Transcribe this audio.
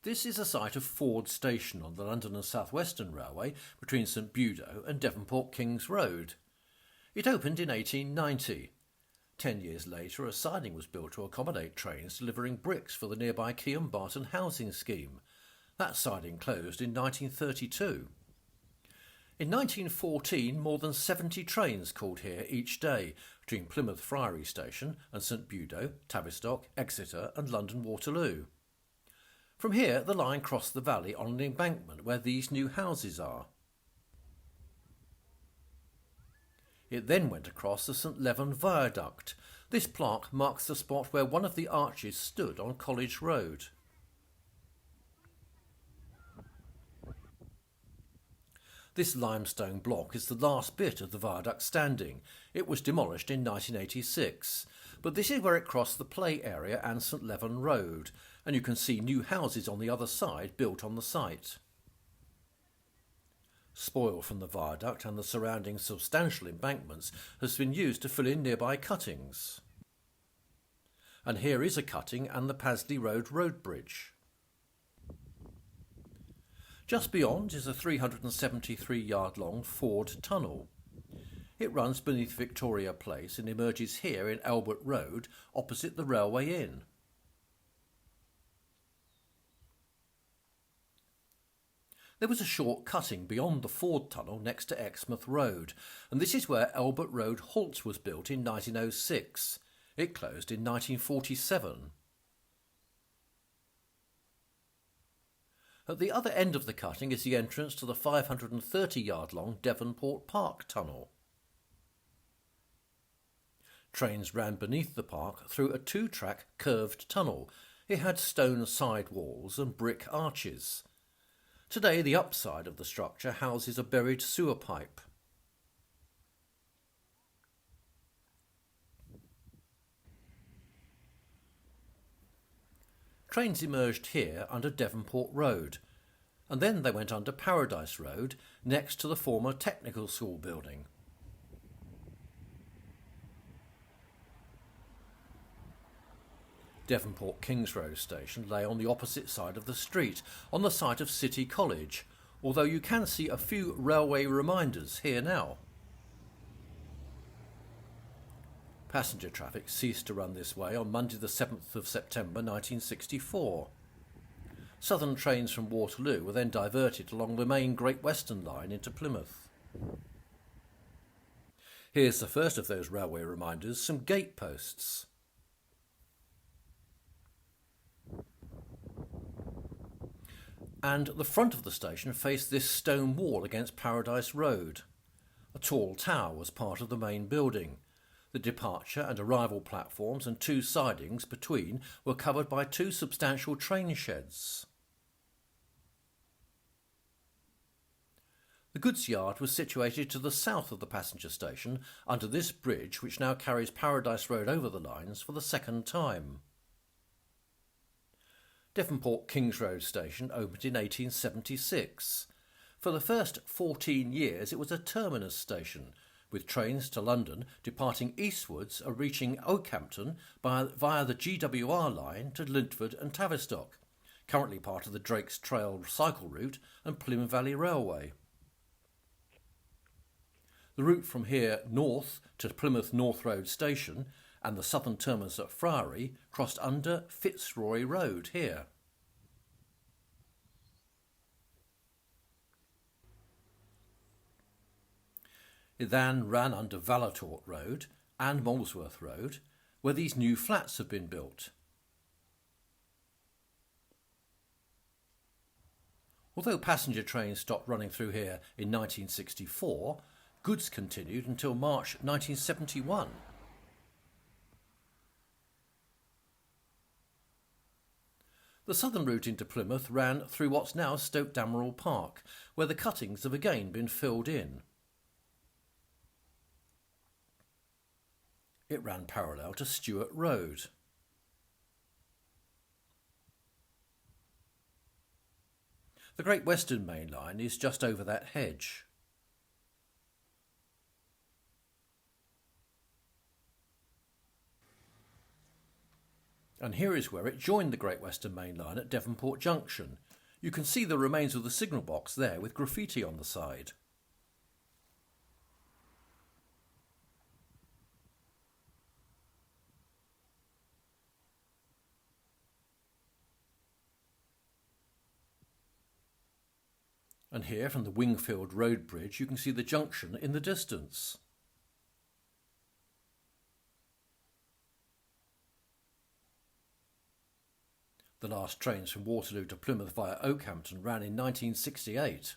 This is a site of Ford Station on the London and South Western Railway between St Budo and Devonport Kings Road. It opened in 1890. 10 years later, a siding was built to accommodate trains delivering bricks for the nearby Keam Barton housing scheme. That siding closed in 1932. In 1914, more than 70 trains called here each day between Plymouth Friary Station and St Budo, Tavistock, Exeter and London Waterloo. From here, the line crossed the valley on an embankment where these new houses are. It then went across the St Leven Viaduct. This plaque marks the spot where one of the arches stood on College Road. This limestone block is the last bit of the viaduct standing. It was demolished in 1986, but this is where it crossed the play area and St Leven Road, and you can see new houses on the other side built on the site. Spoil from the viaduct and the surrounding substantial embankments has been used to fill in nearby cuttings. And here is a cutting and the Pasley Road road bridge. Just beyond is a 373-yard-long Ford tunnel. It runs beneath Victoria Place and emerges here in Albert Road, opposite the Railway Inn. There was a short cutting beyond the Ford tunnel next to Exmouth Road, and this is where Albert Road Halts was built in 1906. It closed in 1947. At the other end of the cutting is the entrance to the 530-yard-long Devonport Park tunnel. Trains ran beneath the park through a two-track curved tunnel. It had stone side walls and brick arches. Today, the upside of the structure houses a buried sewer pipe. Trains emerged here under Devonport Road, and then they went under Paradise Road next to the former technical school building. Devonport Kings Road station lay on the opposite side of the street, on the site of City College, although you can see a few railway reminders here now. Passenger traffic ceased to run this way on Monday the 7th of September 1964. Southern trains from Waterloo were then diverted along the main Great Western Line into Plymouth. Here's the first of those railway reminders, some gate posts. And the front of the station faced this stone wall against Paradise Road. A tall tower was part of the main building. The departure and arrival platforms and two sidings between were covered by two substantial train sheds. The goods yard was situated to the south of the passenger station under this bridge, which now carries Paradise Road over the lines for the second time. Devonport Kings Road station opened in 1876. For the first 14 years it was a terminus station, with trains to London departing eastwards and reaching Okehampton via the GWR line to Lintford and Tavistock, currently part of the Drake's Trail cycle route and Plymouth Valley Railway. The route from here north to Plymouth North Road Station and the southern terminus at Friary crossed under Fitzroy Road here. It then ran under Valletort Road and Molesworth Road, where these new flats have been built. Although passenger trains stopped running through here in 1964, goods continued until March 1971. The southern route into Plymouth ran through what's now Stoke Damerel Park, where the cuttings have again been filled in. It ran parallel to Stewart Road. The Great Western Main Line is just over that hedge. And here is where it joined the Great Western Main Line at Devonport Junction. You can see the remains of the signal box there with graffiti on the side. And here from the Wingfield Road Bridge you can see the junction in the distance. The last trains from Waterloo to Plymouth via Oakhampton ran in 1968.